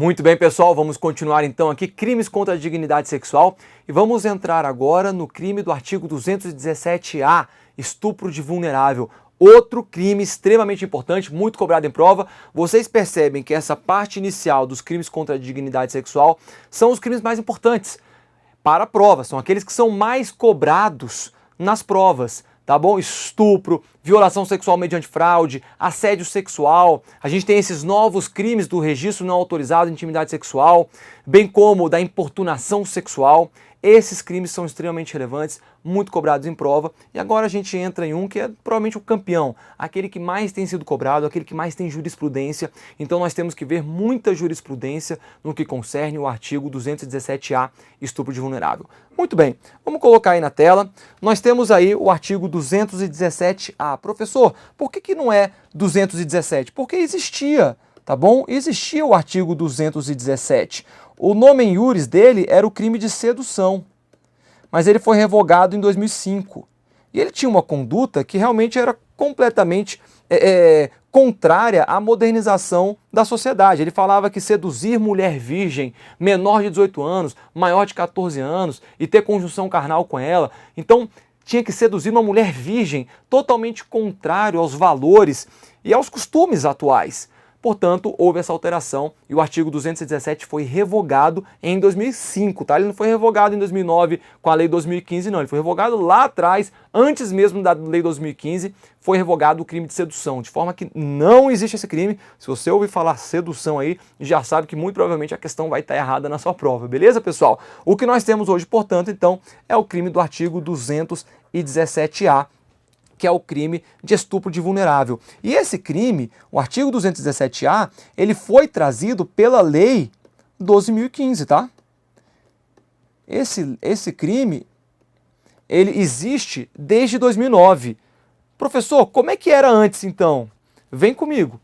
Muito bem, pessoal, vamos continuar então aqui, crimes contra a dignidade sexual, e vamos entrar agora no crime do artigo 217-A, estupro de vulnerável. Outro crime extremamente importante, muito cobrado em prova. Vocês percebem que essa parte inicial dos crimes contra a dignidade sexual são os crimes mais importantes para a prova, são aqueles que são mais cobrados nas provas. Tá bom? Estupro, violação sexual mediante fraude, assédio sexual. A gente tem esses novos crimes do registro não autorizado de intimidade sexual, bem como da importunação sexual. Esses crimes são extremamente relevantes, muito cobrados em prova. E agora a gente entra em um que é provavelmente o campeão, aquele que mais tem sido cobrado, aquele que mais tem jurisprudência. Então nós temos que ver muita jurisprudência no que concerne o artigo 217-A, estupro de vulnerável. Muito bem, vamos colocar aí na tela. Nós temos aí o artigo 217-A. Professor, por que não é 217? Porque existia, tá bom? Existia o artigo 217. O nomen iuris dele era o crime de sedução, mas ele foi revogado em 2005. E ele tinha uma conduta que realmente era completamente contrária à modernização da sociedade. Ele falava que seduzir mulher virgem, menor de 18 anos, maior de 14 anos, e ter conjunção carnal com ela, então tinha que seduzir uma mulher virgem, totalmente contrário aos valores e aos costumes atuais. Portanto, houve essa alteração e o artigo 217 foi revogado em 2005, tá? Ele não foi revogado em 2009 com a lei 2015, não. Ele foi revogado lá atrás, antes mesmo da lei 2015, foi revogado o crime de sedução, de forma que não existe esse crime. Se você ouvir falar sedução aí, já sabe que muito provavelmente a questão vai estar errada na sua prova, beleza, pessoal? O que nós temos hoje, portanto, então, é o crime do artigo 217-A, que é o crime de estupro de vulnerável. E esse crime, o artigo 217-A, ele foi trazido pela lei 12.015, tá? Esse crime, ele existe desde 2009. Professor, como é que era antes, então? Vem comigo.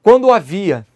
Quando havia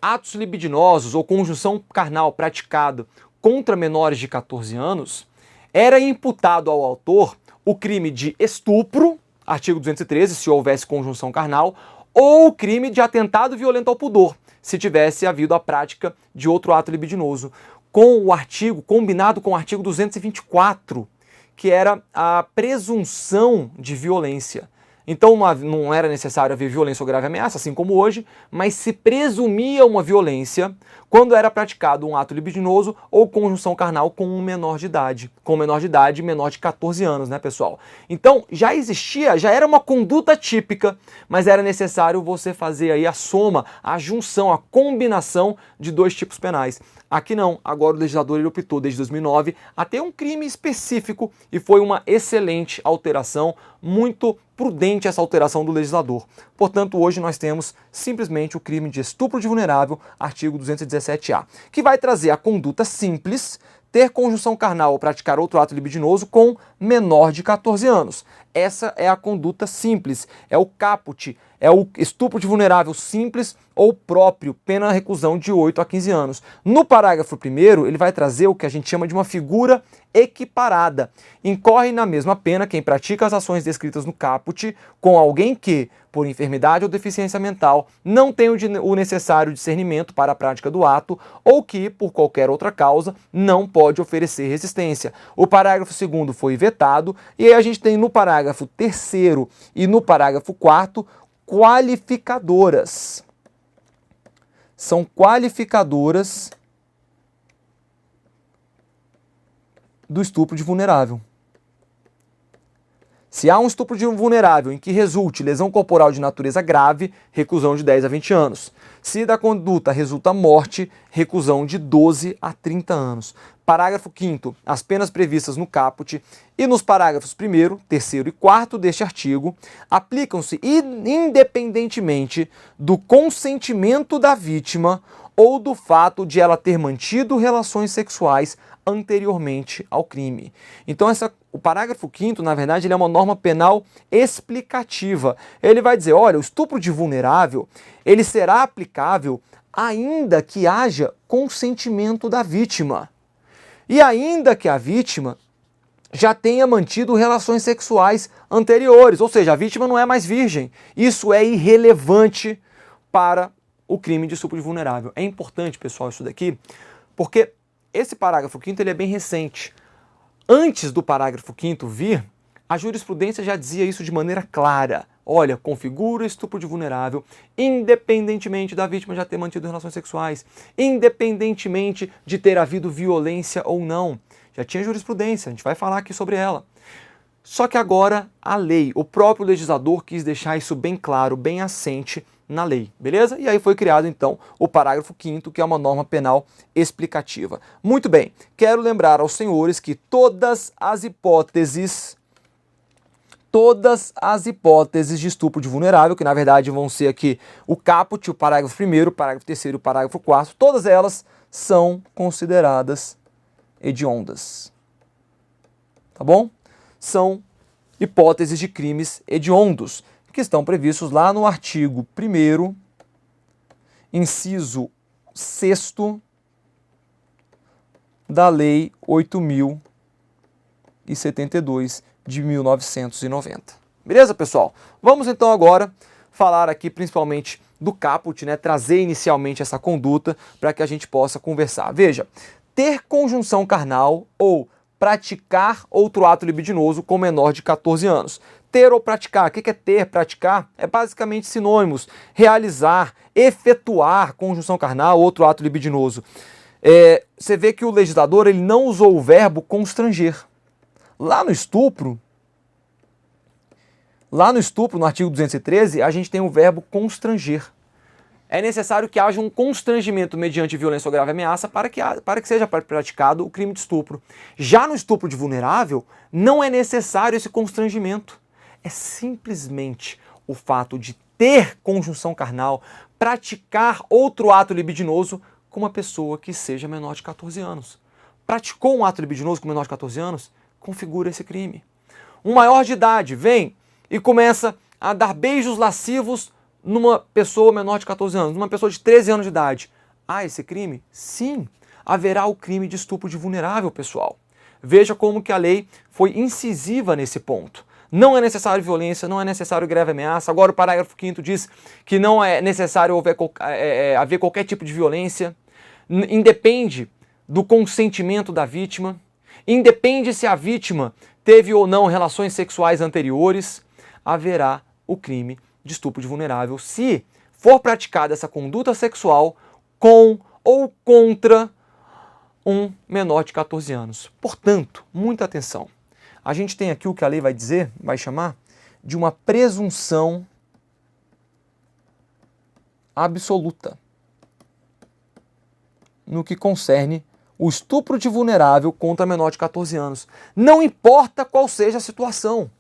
atos libidinosos ou conjunção carnal praticado contra menores de 14 anos, era imputado ao autor o crime de estupro, artigo 213, se houvesse conjunção carnal, ou o crime de atentado violento ao pudor, se tivesse havido a prática de outro ato libidinoso, com o artigo, combinado com o artigo 224, que era a presunção de violência. Então não era necessário haver violência ou grave ameaça, assim como hoje, mas se presumia uma violência quando era praticado um ato libidinoso ou conjunção carnal com um menor de idade. Com menor de idade, menor de 14 anos, né, pessoal? Então já existia, já era uma conduta típica, mas era necessário você fazer aí a soma, a junção, a combinação de dois tipos penais. Aqui não, agora o legislador ele optou desde 2009 a ter um crime específico e foi uma excelente alteração, muito prudente essa alteração do legislador. Portanto, hoje nós temos simplesmente o crime de estupro de vulnerável, artigo 217-A, que vai trazer a conduta simples, ter conjunção carnal ou praticar outro ato libidinoso com menor de 14 anos. Essa é a conduta simples, é o caput, é o estupro de vulnerável simples ou próprio, pena reclusão de 8 a 15 anos. No parágrafo 1º, ele vai trazer o que a gente chama de uma figura equiparada. Incorre na mesma pena quem pratica as ações descritas no caput com alguém que, por enfermidade ou deficiência mental, não tem o necessário discernimento para a prática do ato ou que, por qualquer outra causa, não pode oferecer resistência. O parágrafo 2º foi vetado e aí a gente tem no parágrafo 3º e no parágrafo 4º qualificadoras. São qualificadoras do estupro de vulnerável. Se há um estupro de vulnerável em que resulte lesão corporal de natureza grave, reclusão de 10 a 20 anos. Se da conduta resulta morte, reclusão de 12 a 30 anos. Parágrafo 5º, as penas previstas no caput e nos parágrafos 1º, 3º e 4º deste artigo aplicam-se independentemente do consentimento da vítima ou do fato de ela ter mantido relações sexuais anteriormente ao crime. Então o parágrafo 5º, na verdade, ele é uma norma penal explicativa. Ele vai dizer, olha, o estupro de vulnerável, ele será aplicável ainda que haja consentimento da vítima. E ainda que a vítima já tenha mantido relações sexuais anteriores, ou seja, a vítima não é mais virgem. Isso é irrelevante para o crime de estupro de vulnerável. É importante, pessoal, isso daqui, porque esse parágrafo 5º ele é bem recente. Antes do parágrafo 5º vir, a jurisprudência já dizia isso de maneira clara. Olha, configura estupro de vulnerável, independentemente da vítima já ter mantido relações sexuais, independentemente de ter havido violência ou não. Já tinha jurisprudência, a gente vai falar aqui sobre ela. Só que agora a lei, o próprio legislador quis deixar isso bem claro, bem assente na lei, beleza? E aí foi criado então o parágrafo 5º, que é uma norma penal explicativa. Muito bem, quero lembrar aos senhores que todas as hipóteses de estupro de vulnerável, que na verdade vão ser aqui o caput, o parágrafo 1º, o parágrafo 3º e o parágrafo 4º, todas elas são consideradas hediondas. Tá bom? São hipóteses de crimes hediondos, que estão previstos lá no artigo 1º, inciso 6º da Lei 8.072 de 1990. Beleza, pessoal? Vamos então agora falar aqui principalmente do caput, né? Trazer inicialmente essa conduta para que a gente possa conversar. Veja, ter conjunção carnal ou praticar outro ato libidinoso com menor de 14 anos. Ter ou praticar, o que é ter, praticar? É basicamente sinônimos. Realizar, efetuar conjunção carnal, outro ato libidinoso. Você vê que o legislador ele não usou o verbo constranger. Lá no estupro, no artigo 213, a gente tem o verbo constranger. É necessário que haja um constrangimento mediante violência ou grave ameaça para que seja praticado o crime de estupro. Já no estupro de vulnerável, não é necessário esse constrangimento. É simplesmente o fato de ter conjunção carnal, praticar outro ato libidinoso com uma pessoa que seja menor de 14 anos. Praticou um ato libidinoso com menor de 14 anos? Configura esse crime. Um maior de idade vem e começa a dar beijos lascivos numa pessoa menor de 14 anos, numa pessoa de 13 anos de idade. Há esse crime? Sim, haverá o crime de estupro de vulnerável, pessoal. Veja como que a lei foi incisiva nesse ponto. Não é necessário violência, não é necessário grave ameaça. Agora o parágrafo 5º diz que não é necessário haver qualquer tipo de violência. Independe do consentimento da vítima. Independe se a vítima teve ou não relações sexuais anteriores. Haverá o crime de estupro de vulnerável se for praticada essa conduta sexual com ou contra um menor de 14 anos. Portanto, muita atenção. A gente tem aqui o que a lei vai dizer, vai chamar de uma presunção absoluta no que concerne o estupro de vulnerável contra menor de 14 anos. Não importa qual seja a situação.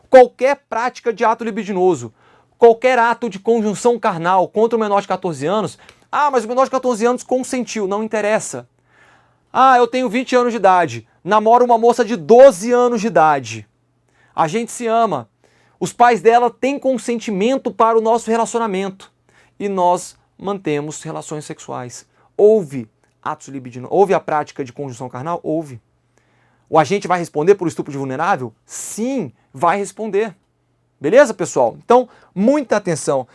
Qualquer prática de ato libidinoso, qualquer ato de conjunção carnal contra o menor de 14 anos, mas o menor de 14 anos consentiu, não interessa. Eu tenho 20 anos de idade, namoro uma moça de 12 anos de idade. A gente se ama. Os pais dela têm consentimento para o nosso relacionamento. E nós mantemos relações sexuais. Houve atos libidinosos? Houve a prática de conjunção carnal? Houve. O agente vai responder por estupro de vulnerável? Sim, vai responder. Beleza, pessoal? Então, muita atenção.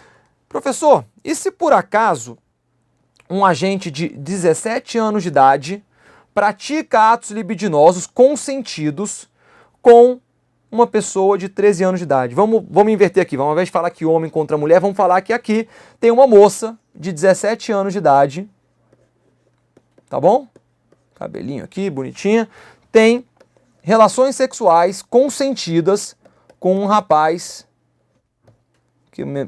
Professor, e se por acaso um agente de 17 anos de idade pratica atos libidinosos consentidos com uma pessoa de 13 anos de idade? Vamos inverter aqui. Ao invés de falar que homem contra mulher, vamos falar que aqui tem uma moça de 17 anos de idade. Tá bom? Cabelinho aqui, bonitinha. Tem relações sexuais consentidas com um rapaz,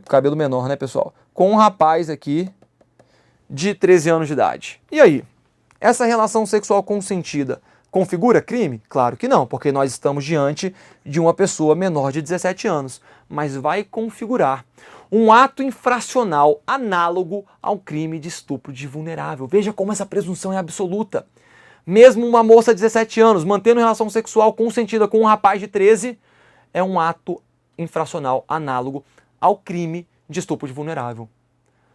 cabelo menor, né, pessoal? Com um rapaz aqui de 13 anos de idade. E aí? Essa relação sexual consentida configura crime? Claro que não, porque nós estamos diante de uma pessoa menor de 17 anos. Mas vai configurar um ato infracional análogo ao crime de estupro de vulnerável. Veja como essa presunção é absoluta. Mesmo uma moça de 17 anos mantendo relação sexual consentida com um rapaz de 13, é um ato infracional análogo ao crime de estupro de vulnerável.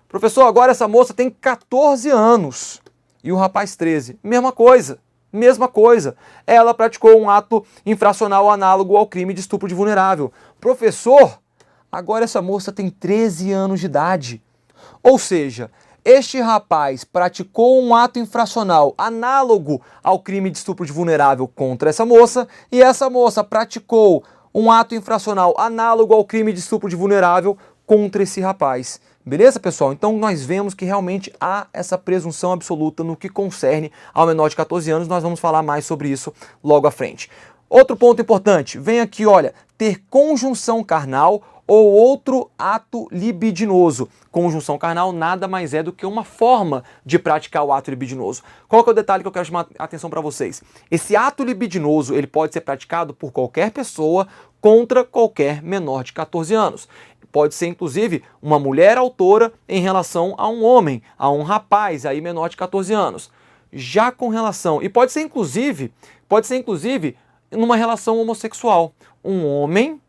Professor, agora essa moça tem 14 anos e o rapaz 13. Mesma coisa. Ela praticou um ato infracional análogo ao crime de estupro de vulnerável. Professor, agora essa moça tem 13 anos de idade. Ou seja, este rapaz praticou um ato infracional análogo ao crime de estupro de vulnerável contra essa moça, e essa moça praticou um ato infracional análogo ao crime de estupro de vulnerável contra esse rapaz. Beleza, pessoal? Então nós vemos que realmente há essa presunção absoluta no que concerne ao menor de 14 anos. Nós vamos falar mais sobre isso logo à frente. Outro ponto importante, vem aqui, olha, ter conjunção carnal ou outro ato libidinoso. Conjunção carnal nada mais é do que uma forma de praticar o ato libidinoso. Qual que é o detalhe que eu quero chamar a atenção para vocês? Esse ato libidinoso, ele pode ser praticado por qualquer pessoa contra qualquer menor de 14 anos. Pode ser, inclusive, uma mulher autora em relação a um homem, a um rapaz aí menor de 14 anos. Já com relação, e pode ser inclusive numa relação homossexual. Um homem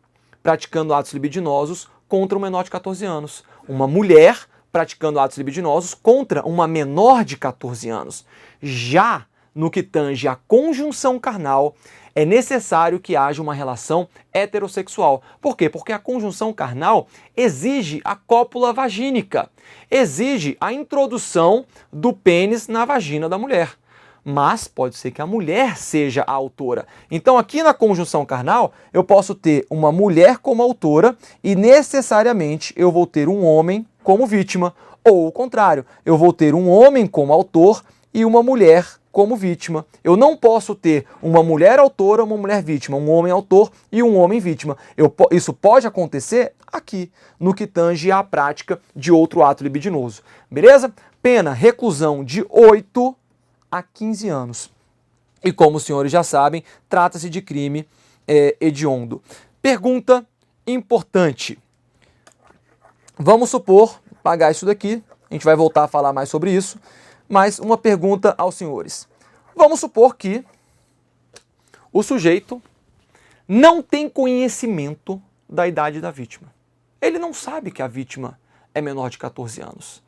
praticando atos libidinosos contra um menor de 14 anos. Uma mulher praticando atos libidinosos contra uma menor de 14 anos. Já no que tange a conjunção carnal, é necessário que haja uma relação heterossexual. Por quê? Porque a conjunção carnal exige a cópula vagínica, exige a introdução do pênis na vagina da mulher. Mas pode ser que a mulher seja a autora. Então aqui na conjunção carnal eu posso ter uma mulher como autora e necessariamente eu vou ter um homem como vítima. Ou o contrário, eu vou ter um homem como autor e uma mulher como vítima. Eu não posso ter uma mulher autora, uma mulher vítima, um homem autor e um homem vítima. Isso pode acontecer aqui, no que tange à prática de outro ato libidinoso. Beleza? Pena, reclusão de 8 a 15 anos. E como os senhores já sabem, trata-se de crime hediondo. Pergunta importante. Vamos supor, pagar isso daqui, a gente vai voltar a falar mais sobre isso, mas uma pergunta aos senhores. Vamos supor que o sujeito não tem conhecimento da idade da vítima. Ele não sabe que a vítima é menor de 14 anos.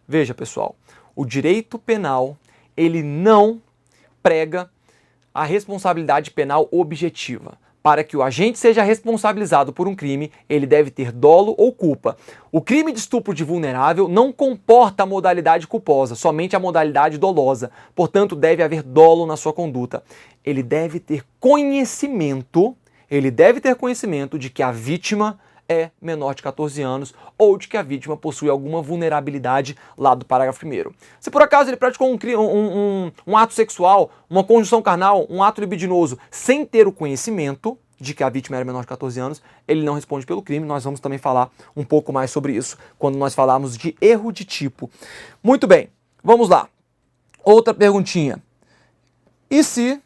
Veja, pessoal, o direito penal ele não prega a responsabilidade penal objetiva. Para que o agente seja responsabilizado por um crime, ele deve ter dolo ou culpa. O crime de estupro de vulnerável não comporta a modalidade culposa, somente a modalidade dolosa. Portanto, deve haver dolo na sua conduta. Ele deve ter conhecimento de que a vítima é menor de 14 anos ou de que a vítima possui alguma vulnerabilidade lá do parágrafo 1º. Se por acaso ele praticou um ato sexual, uma conjunção carnal, um ato libidinoso, sem ter o conhecimento de que a vítima era menor de 14 anos, ele não responde pelo crime. Nós vamos também falar um pouco mais sobre isso quando nós falarmos de erro de tipo. Muito bem, vamos lá. Outra perguntinha. E se...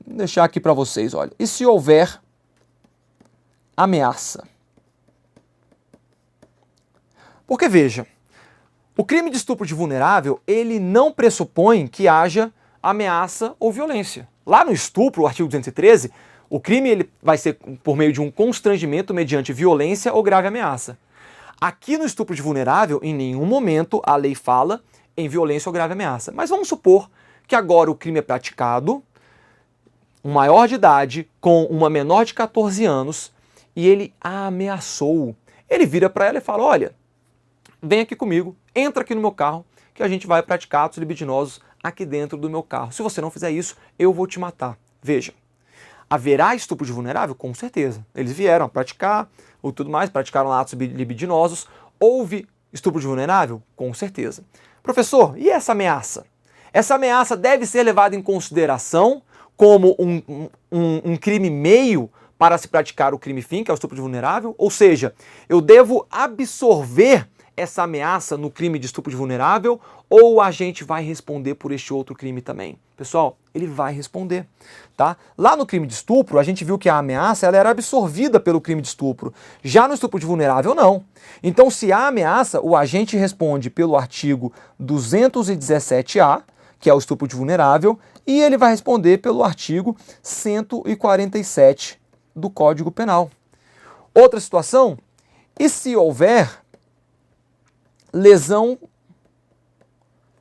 Vou deixar aqui para vocês, olha. E se houver ameaça? Porque veja, o crime de estupro de vulnerável, ele não pressupõe que haja ameaça ou violência. Lá no estupro, o artigo 213, o crime ele vai ser por meio de um constrangimento mediante violência ou grave ameaça. Aqui no estupro de vulnerável, em nenhum momento a lei fala em violência ou grave ameaça. Mas vamos supor que agora o crime é praticado, um maior de idade com uma menor de 14 anos, e ele a ameaçou. Ele vira para ela e fala, olha, vem aqui comigo, entra aqui no meu carro, que a gente vai praticar atos libidinosos aqui dentro do meu carro. Se você não fizer isso, eu vou te matar. Veja, haverá estupro de vulnerável? Com certeza. Eles vieram a praticar, ou tudo mais, praticaram atos libidinosos. Houve estupro de vulnerável? Com certeza. Professor, e essa ameaça? Essa ameaça deve ser levada em consideração como um crime meio para se praticar o crime fim, que é o estupro de vulnerável? Ou seja, eu devo absorver essa ameaça no crime de estupro de vulnerável ou o agente vai responder por este outro crime também? Pessoal, ele vai responder, tá? Lá no crime de estupro, a gente viu que a ameaça ela era absorvida pelo crime de estupro. Já no estupro de vulnerável, não. Então, se há ameaça, o agente responde pelo artigo 217-A, que é o estupro de vulnerável, e ele vai responder pelo artigo 147 do Código Penal. Outra situação, e se houver lesão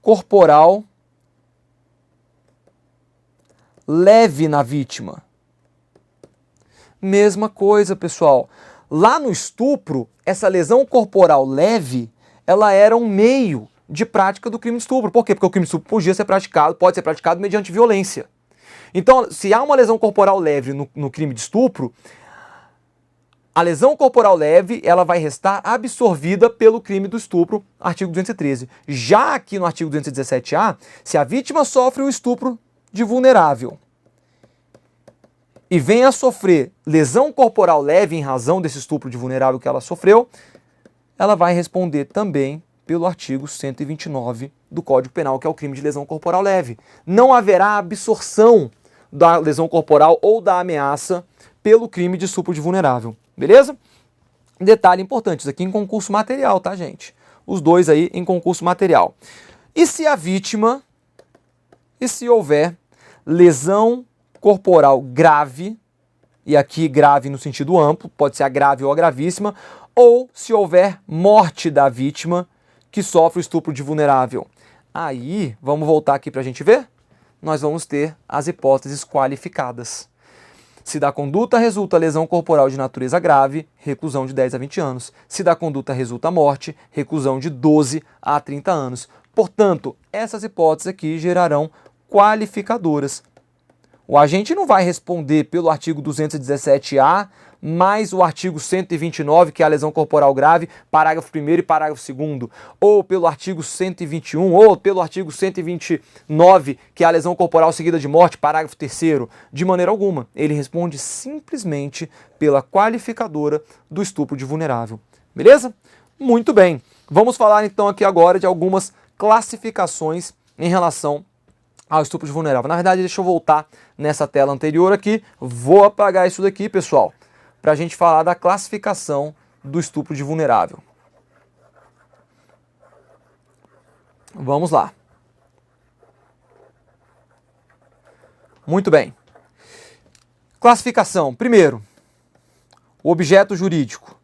corporal leve na vítima? Mesma coisa, pessoal. Lá no estupro, essa lesão corporal leve, ela era um meio de prática do crime de estupro. Por quê? Porque o crime de estupro pode ser praticado mediante violência. Então, se há uma lesão corporal leve no crime de estupro, a lesão corporal leve ela vai restar absorvida pelo crime do estupro, artigo 213. Já aqui no artigo 217-A, se a vítima sofre o estupro de vulnerável e venha a sofrer lesão corporal leve em razão desse estupro de vulnerável que ela sofreu, ela vai responder também pelo artigo 129 do Código Penal, que é o crime de lesão corporal leve. Não haverá absorção da lesão corporal ou da ameaça pelo crime de estupro de vulnerável. Beleza? Detalhe importante, isso aqui em concurso material, tá, gente? Os dois aí em concurso material. E se a vítima, e se houver lesão corporal grave, e aqui grave no sentido amplo, pode ser a grave ou a gravíssima, ou se houver morte da vítima que sofre o estupro de vulnerável. Aí, vamos voltar aqui para a gente ver? Nós vamos ter as hipóteses qualificadas. Se da conduta resulta lesão corporal de natureza grave, reclusão de 10 a 20 anos. Se da conduta resulta morte, reclusão de 12 a 30 anos. Portanto, essas hipóteses aqui gerarão qualificadoras. O agente não vai responder pelo artigo 217-A, mais o artigo 129, que é a lesão corporal grave, parágrafo 1º e parágrafo 2º, ou pelo artigo 121, ou pelo artigo 129, que é a lesão corporal seguida de morte, parágrafo 3º, de maneira alguma. Ele responde simplesmente pela qualificadora do estupro de vulnerável. Beleza? Muito bem. Vamos falar então aqui agora de algumas classificações em relação ao estupro de vulnerável. Na verdade, deixa eu voltar nessa tela anterior aqui. Vou apagar isso daqui, pessoal, para a gente falar da classificação do estupro de vulnerável. Vamos lá. Muito bem. Classificação. Primeiro, o objeto jurídico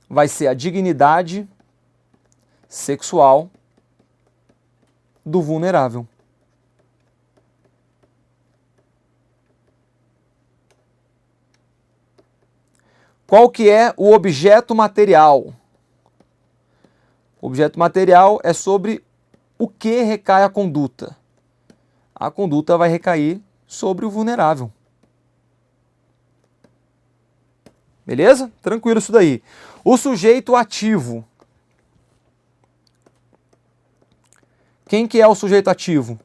vai ser a dignidade sexual do vulnerável. Qual que é o objeto material? O objeto material é sobre o que recai a conduta. A conduta vai recair sobre o vulnerável. Beleza? Tranquilo isso daí. O sujeito ativo. Quem que é o sujeito ativo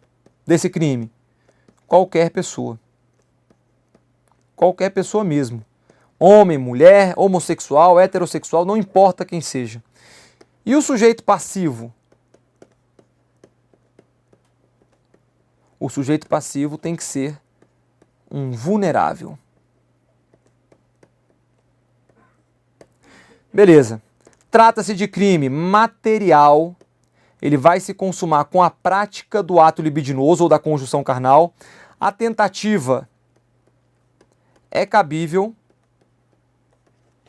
desse crime? Qualquer pessoa. Qualquer pessoa mesmo. Homem, mulher, homossexual, heterossexual, não importa quem seja. E o sujeito passivo? O sujeito passivo tem que ser um vulnerável. Beleza. Trata-se de crime material. Ele vai se consumar com a prática do ato libidinoso ou da conjunção carnal. A tentativa é cabível.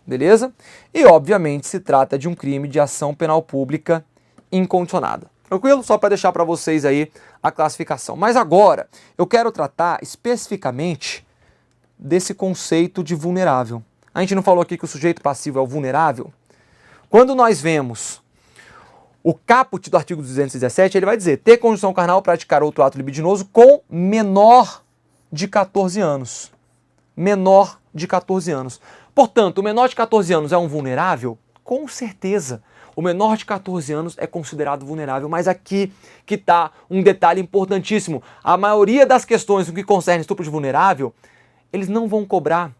Beleza? E, obviamente, se trata de um crime de ação penal pública incondicionada. Tranquilo? Só para deixar para vocês aí a classificação. Mas agora, eu quero tratar especificamente desse conceito de vulnerável. A gente não falou aqui que o sujeito passivo é o vulnerável? Quando nós vemos o caput do artigo 217, ele vai dizer: ter conjunção carnal, praticar outro ato libidinoso com menor de 14 anos. Menor de 14 anos. Portanto, o menor de 14 anos é um vulnerável? Com certeza. O menor de 14 anos é considerado vulnerável, mas aqui que está um detalhe importantíssimo. A maioria das questões no que concerne estupro de vulnerável, eles não vão cobrar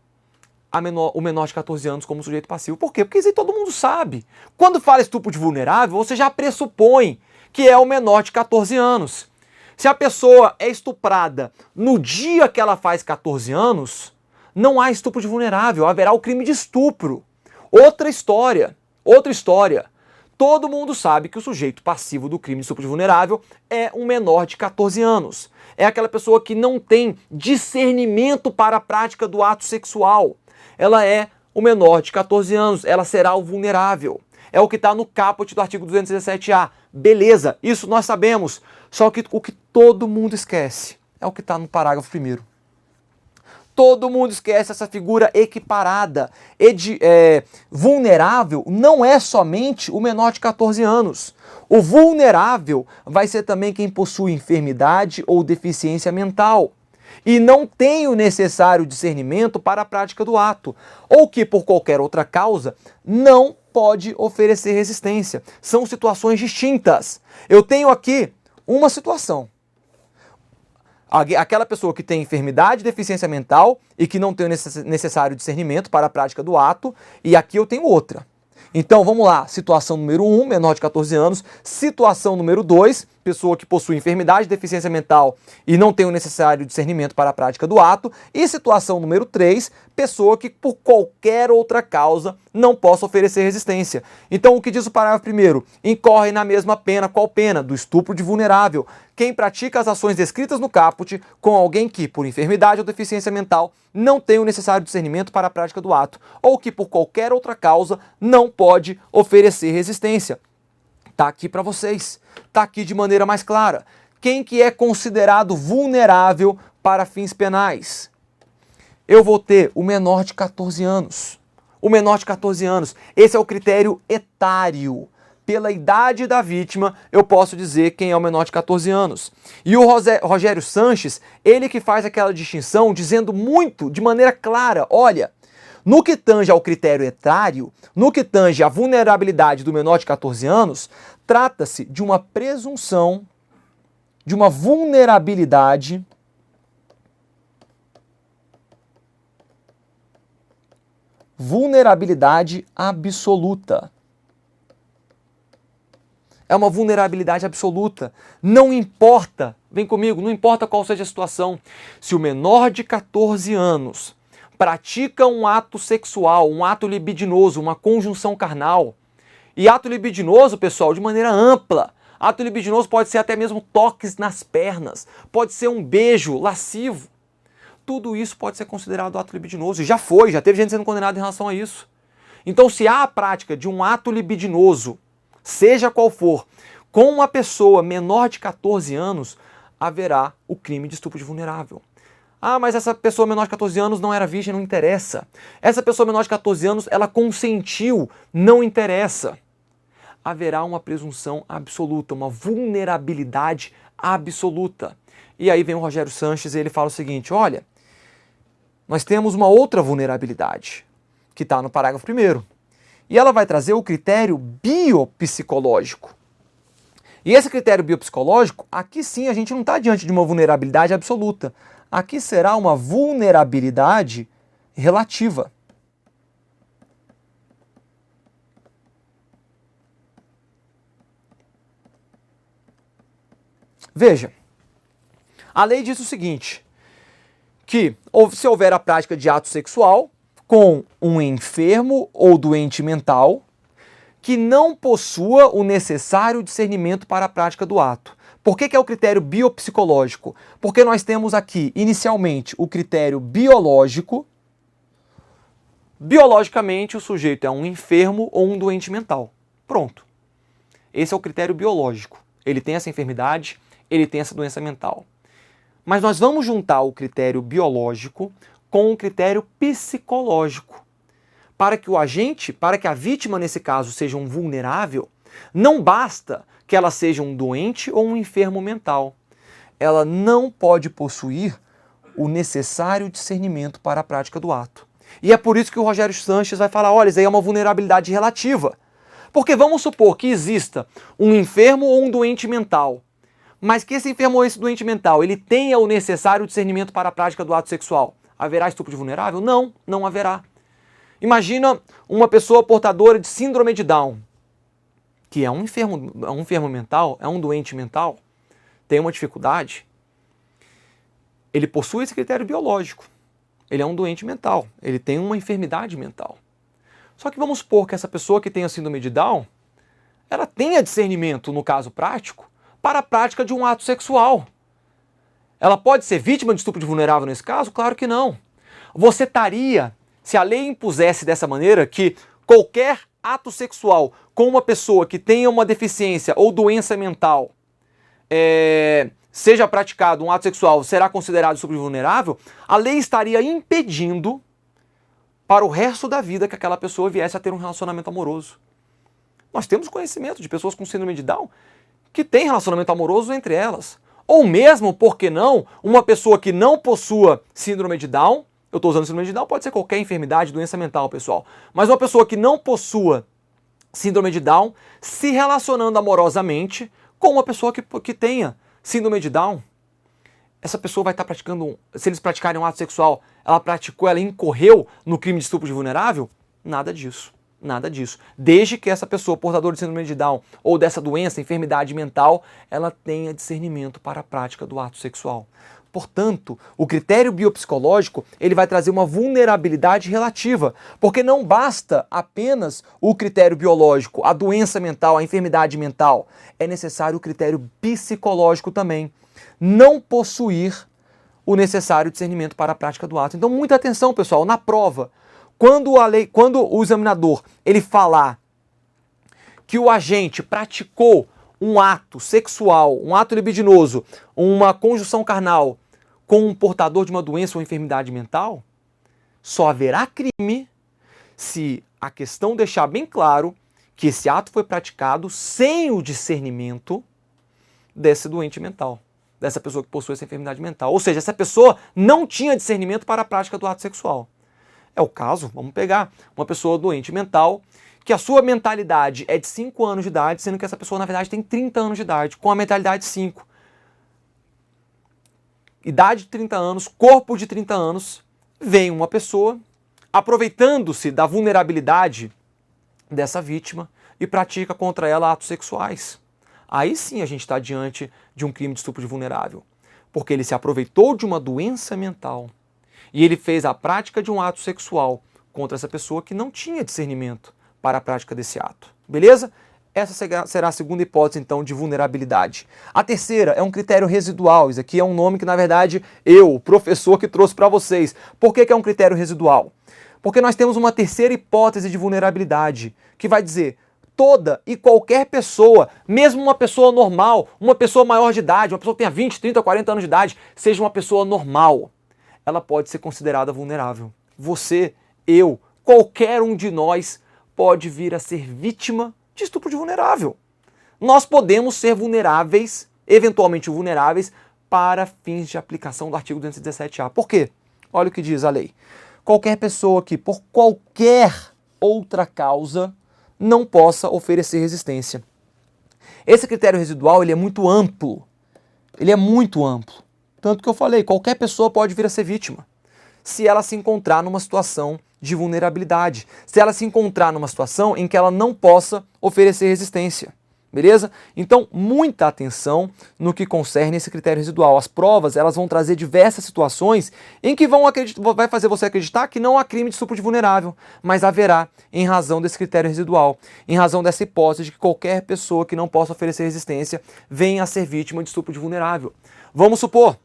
o menor de 14 anos como sujeito passivo. Por quê? Porque isso aí todo mundo sabe. Quando fala estupro de vulnerável, você já pressupõe que é o menor de 14 anos. Se a pessoa é estuprada no dia que ela faz 14 anos, não há estupro de vulnerável, haverá o crime de estupro. Outra história. Todo mundo sabe que o sujeito passivo do crime de estupro de vulnerável é um menor de 14 anos. É aquela pessoa que não tem discernimento para a prática do ato sexual. Ela é o menor de 14 anos, ela será o vulnerável. É o que está no caput do artigo 217-A. Beleza, isso nós sabemos. Só que o que todo mundo esquece é o que está no parágrafo 1º. Todo mundo esquece essa figura equiparada. Vulnerável não é somente o menor de 14 anos. O vulnerável vai ser também quem possui enfermidade ou deficiência mental e não tem o necessário discernimento para a prática do ato, ou que por qualquer outra causa não pode oferecer resistência. São situações distintas. Eu tenho aqui uma situação. Aquela pessoa que tem enfermidade, deficiência mental e que não tem o necessário discernimento para a prática do ato, e aqui eu tenho outra. Então vamos lá, situação número 1, menor de 14 anos, situação número 2, pessoa que possui enfermidade, deficiência mental e não tem o necessário discernimento para a prática do ato, e situação número 3, pessoa que por qualquer outra causa não possa oferecer resistência. Então o que diz o parágrafo primeiro? Incorre na mesma pena, qual pena? Do estupro de vulnerável. Quem pratica as ações descritas no caput com alguém que, por enfermidade ou deficiência mental, não tem o necessário discernimento para a prática do ato, ou que por qualquer outra causa não pode oferecer resistência. Tá aqui para vocês, tá aqui de maneira mais clara. Quem que é considerado vulnerável para fins penais? Eu vou ter o menor de 14 anos. O menor de 14 anos, esse é o critério etário. Pela idade da vítima, eu posso dizer quem é o menor de 14 anos. E o Rogério Sanches, ele que faz aquela distinção, dizendo muito, de maneira clara, olha, no que tange ao critério etário, no que tange à vulnerabilidade do menor de 14 anos, trata-se de uma presunção de uma vulnerabilidade absoluta. É uma vulnerabilidade absoluta. Não importa, vem comigo, não importa qual seja a situação. Se o menor de 14 anos pratica um ato sexual, um ato libidinoso, uma conjunção carnal, e ato libidinoso, pessoal, de maneira ampla. Ato libidinoso pode ser até mesmo toques nas pernas, pode ser um beijo lascivo. Tudo isso pode ser considerado ato libidinoso. E já teve gente sendo condenada em relação a isso. Então, se há a prática de um ato libidinoso, seja qual for, com uma pessoa menor de 14 anos, haverá o crime de estupro de vulnerável. Ah, mas essa pessoa menor de 14 anos não era virgem, não interessa. Essa pessoa menor de 14 anos, ela consentiu, não interessa. Haverá uma presunção absoluta, uma vulnerabilidade absoluta. E aí vem o Rogério Sanches e ele fala o seguinte, olha, nós temos uma outra vulnerabilidade, que está no parágrafo 1º. E ela vai trazer o critério biopsicológico. E esse critério biopsicológico, aqui sim a gente não está diante de uma vulnerabilidade absoluta. Aqui será uma vulnerabilidade relativa. Veja, a lei diz o seguinte, que se houver a prática de ato sexual com um enfermo ou doente mental que não possua o necessário discernimento para a prática do ato. Por que é o critério biopsicológico? Porque nós temos aqui, inicialmente, o critério biológico. Biologicamente, o sujeito é um enfermo ou um doente mental. Pronto. Esse é o critério biológico. Ele tem essa enfermidade, ele tem essa doença mental. Mas nós vamos juntar o critério biológico com o critério psicológico. Para que o agente, para que a vítima, nesse caso, seja um vulnerável, não basta que ela seja um doente ou um enfermo mental. Ela não pode possuir o necessário discernimento para a prática do ato. E é por isso que o Rogério Sanches vai falar, olha, isso aí é uma vulnerabilidade relativa. Porque vamos supor que exista um enfermo ou um doente mental, mas que esse enfermo ou esse doente mental, ele tenha o necessário discernimento para a prática do ato sexual. Haverá estupro de vulnerável? Não, não haverá. Imagina uma pessoa portadora de síndrome de Down, que é um enfermo mental, é um doente mental, tem uma dificuldade. Ele possui esse critério biológico. Ele é um doente mental, ele tem uma enfermidade mental. Só que vamos supor que essa pessoa que tem a síndrome de Down, ela tenha discernimento, no caso prático, para a prática de um ato sexual. Ela pode ser vítima de estupro de vulnerável nesse caso? Claro que não. Você estaria, se a lei impusesse dessa maneira, que qualquer ato sexual com uma pessoa que tenha uma deficiência ou doença mental seja praticado um ato sexual, será considerado estupro de vulnerável, a lei estaria impedindo para o resto da vida que aquela pessoa viesse a ter um relacionamento amoroso. Nós temos conhecimento de pessoas com síndrome de Down que têm relacionamento amoroso entre elas. Ou mesmo, por que não, uma pessoa que não possua síndrome de Down, eu estou usando síndrome de Down, pode ser qualquer enfermidade, doença mental, pessoal, mas uma pessoa que não possua síndrome de Down se relacionando amorosamente com uma pessoa que tenha síndrome de Down, essa pessoa vai estar praticando, se eles praticarem um ato sexual, ela incorreu no crime de estupro de vulnerável? Nada disso. Nada disso. Desde que essa pessoa portadora de síndrome de Down ou dessa doença, enfermidade mental, ela tenha discernimento para a prática do ato sexual. Portanto, o critério biopsicológico ele vai trazer uma vulnerabilidade relativa, porque não basta apenas o critério biológico, a doença mental, a enfermidade mental. É necessário o critério psicológico também. Não possuir o necessário discernimento para a prática do ato. Então, muita atenção, pessoal, na prova. Quando o examinador ele falar que o agente praticou um ato sexual, um ato libidinoso, uma conjunção carnal com um portador de uma doença ou enfermidade mental, só haverá crime se a questão deixar bem claro que esse ato foi praticado sem o discernimento desse doente mental, dessa pessoa que possui essa enfermidade mental. Ou seja, essa pessoa não tinha discernimento para a prática do ato sexual. É o caso, vamos pegar uma pessoa doente mental, que a sua mentalidade é de 5 anos de idade, sendo que essa pessoa, na verdade, tem 30 anos de idade, com a mentalidade de 5. Idade de 30 anos, corpo de 30 anos, vem uma pessoa, aproveitando-se da vulnerabilidade dessa vítima e pratica contra ela atos sexuais. Aí sim a gente está diante de um crime de estupro de vulnerável, porque ele se aproveitou de uma doença mental e ele fez a prática de um ato sexual contra essa pessoa que não tinha discernimento para a prática desse ato. Beleza? Essa será a segunda hipótese, então, de vulnerabilidade. A terceira é um critério residual. Isso aqui é um nome que, na verdade, eu, o professor, que trouxe para vocês. Por que é um critério residual? Porque nós temos uma terceira hipótese de vulnerabilidade, que vai dizer toda e qualquer pessoa, mesmo uma pessoa normal, uma pessoa maior de idade, uma pessoa que tenha 20, 30, 40 anos de idade, seja uma pessoa normal, ela pode ser considerada vulnerável. Você, eu, qualquer um de nós pode vir a ser vítima de estupro de vulnerável. Nós podemos ser vulneráveis, eventualmente vulneráveis, para fins de aplicação do artigo 217-A. Por quê? Olha o que diz a lei. Qualquer pessoa que, por qualquer outra causa, não possa oferecer resistência. Esse critério residual ele é muito amplo. Ele é muito amplo. Tanto que eu falei, qualquer pessoa pode vir a ser vítima, se ela se encontrar numa situação de vulnerabilidade, se ela se encontrar numa situação em que ela não possa oferecer resistência. Beleza? Então, muita atenção no que concerne esse critério residual. As provas elas vão trazer diversas situações em que vai fazer você acreditar que não há crime de estupro de vulnerável, mas haverá em razão desse critério residual, em razão dessa hipótese de que qualquer pessoa que não possa oferecer resistência venha a ser vítima de estupro de vulnerável. Vamos supor,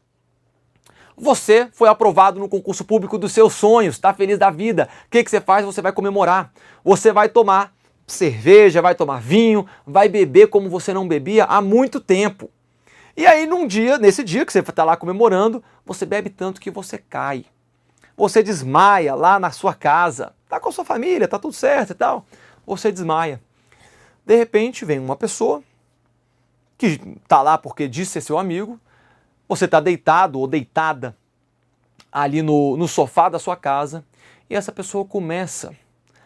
você foi aprovado no concurso público dos seus sonhos, está feliz da vida. O que você faz? Você vai comemorar. Você vai tomar cerveja, vai tomar vinho, vai beber como você não bebia há muito tempo. E aí nesse dia que você está lá comemorando, você bebe tanto que você cai. Você desmaia lá na sua casa. Tá com a sua família, tá tudo certo e tal. Você desmaia. De repente vem uma pessoa que está lá porque disse ser seu amigo. Você está deitado ou deitada ali no sofá da sua casa e essa pessoa começa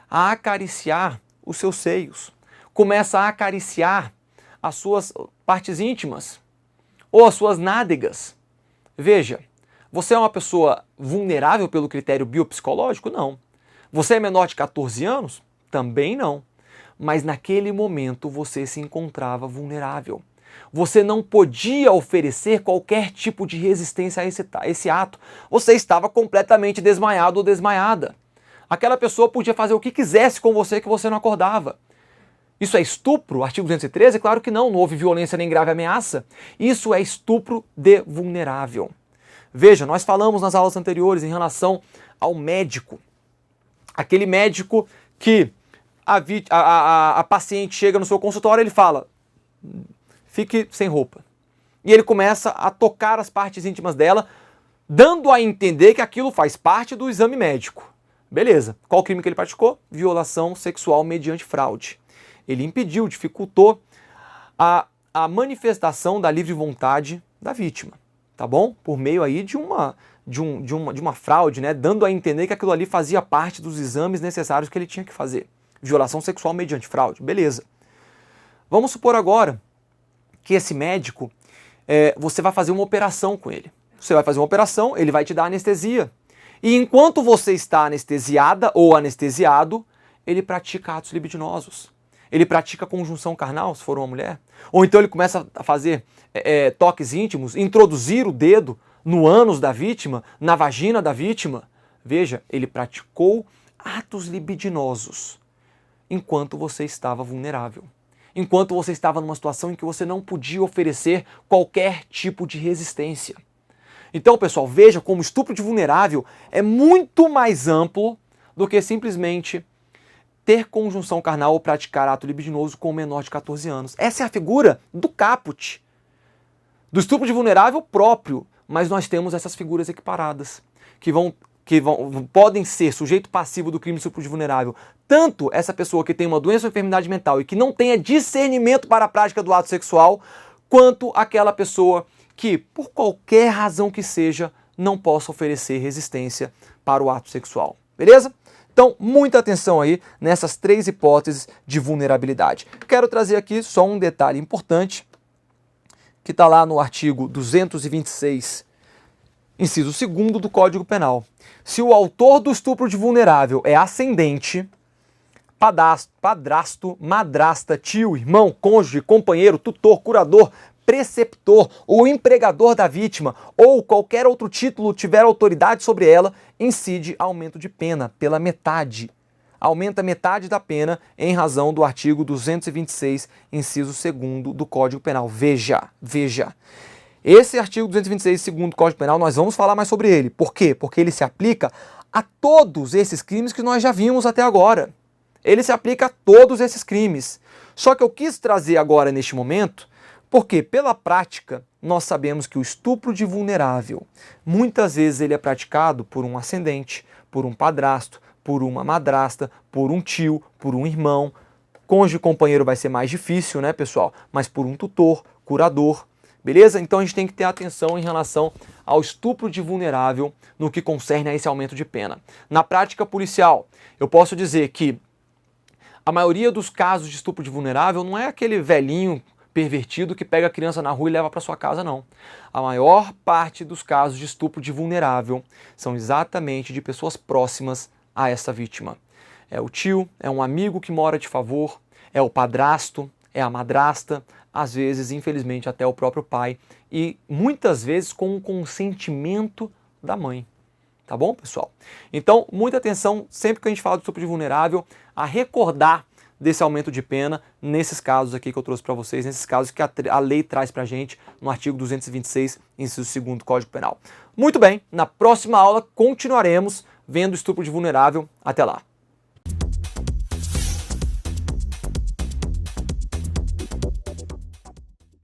a acariciar os seus seios, começa a acariciar as suas partes íntimas ou as suas nádegas. Veja, você é uma pessoa vulnerável pelo critério biopsicológico? Não. Você é menor de 14 anos? Também não. Mas naquele momento você se encontrava vulnerável. Você não podia oferecer qualquer tipo de resistência a esse ato. Você estava completamente desmaiado ou desmaiada. Aquela pessoa podia fazer o que quisesse com você que você não acordava. Isso é estupro? Artigo 213? Claro que não houve violência nem grave ameaça. Isso é estupro de vulnerável. Veja, nós falamos nas aulas anteriores em relação ao médico. Aquele médico que a paciente chega no seu consultório e ele fala: fique sem roupa. e ele começa a tocar as partes íntimas dela, dando a entender que aquilo faz parte do exame médico. Beleza. Qual o crime que ele praticou? Violação sexual mediante fraude. Ele impediu, dificultou a manifestação da livre vontade da vítima, tá bom? Por meio aí de uma fraude, né? Dando a entender que aquilo ali fazia parte dos exames necessários que ele tinha que fazer. Violação sexual mediante fraude. Beleza. Vamos supor agora que esse médico, você vai fazer uma operação com ele. Você vai fazer uma operação, ele vai te dar anestesia. E enquanto você está anestesiada ou anestesiado, ele pratica atos libidinosos. Ele pratica conjunção carnal, se for uma mulher. Ou então ele começa a fazer toques íntimos, introduzir o dedo no ânus da vítima, na vagina da vítima. Veja, ele praticou atos libidinosos enquanto você estava vulnerável. Enquanto você estava numa situação em que você não podia oferecer qualquer tipo de resistência. Então, pessoal, veja como o estupro de vulnerável é muito mais amplo do que simplesmente ter conjunção carnal ou praticar ato libidinoso com um menor de 14 anos. Essa é a figura do caput, do estupro de vulnerável próprio, mas nós temos essas figuras equiparadas, que podem ser sujeito passivo do crime de estupro de vulnerável, tanto essa pessoa que tem uma doença ou enfermidade mental e que não tenha discernimento para a prática do ato sexual, quanto aquela pessoa que, por qualquer razão que seja, não possa oferecer resistência para o ato sexual. Beleza? Então, muita atenção aí nessas 3 hipóteses de vulnerabilidade. Quero trazer aqui só um detalhe importante, que está lá no artigo 226, inciso 2º do Código Penal. Se o autor do estupro de vulnerável é ascendente, padrasto, madrasta, tio, irmão, cônjuge, companheiro, tutor, curador, preceptor ou empregador da vítima ou qualquer outro título tiver autoridade sobre ela, incide aumento de pena pela metade. Aumenta metade da pena em razão do artigo 226, inciso 2º do Código Penal. Veja. Esse artigo 226, 2º do Código Penal, nós vamos falar mais sobre ele. Por quê? Porque ele se aplica a todos esses crimes que nós já vimos até agora. Ele se aplica a todos esses crimes. Só que eu quis trazer agora, neste momento, porque, pela prática, nós sabemos que o estupro de vulnerável, muitas vezes ele é praticado por um ascendente, por um padrasto, por uma madrasta, por um tio, por um irmão. Cônjuge companheiro vai ser mais difícil, né, pessoal? Mas por um tutor, curador, beleza? Então a gente tem que ter atenção em relação ao estupro de vulnerável no que concerne a esse aumento de pena. Na prática policial, eu posso dizer que a maioria dos casos de estupro de vulnerável não é aquele velhinho pervertido que pega a criança na rua e leva para sua casa, não. A maior parte dos casos de estupro de vulnerável são exatamente de pessoas próximas a essa vítima. É o tio, é um amigo que mora de favor, é o padrasto, é a madrasta, às vezes, infelizmente, até o próprio pai, e muitas vezes com o consentimento da mãe. Tá bom, pessoal? Então, muita atenção, sempre que a gente fala de estupro de vulnerável, a recordar desse aumento de pena nesses casos aqui que eu trouxe para vocês, nesses casos que a lei traz para a gente no artigo 226, inciso 2º do Código Penal. Muito bem, na próxima aula continuaremos vendo estupro de vulnerável. Até lá!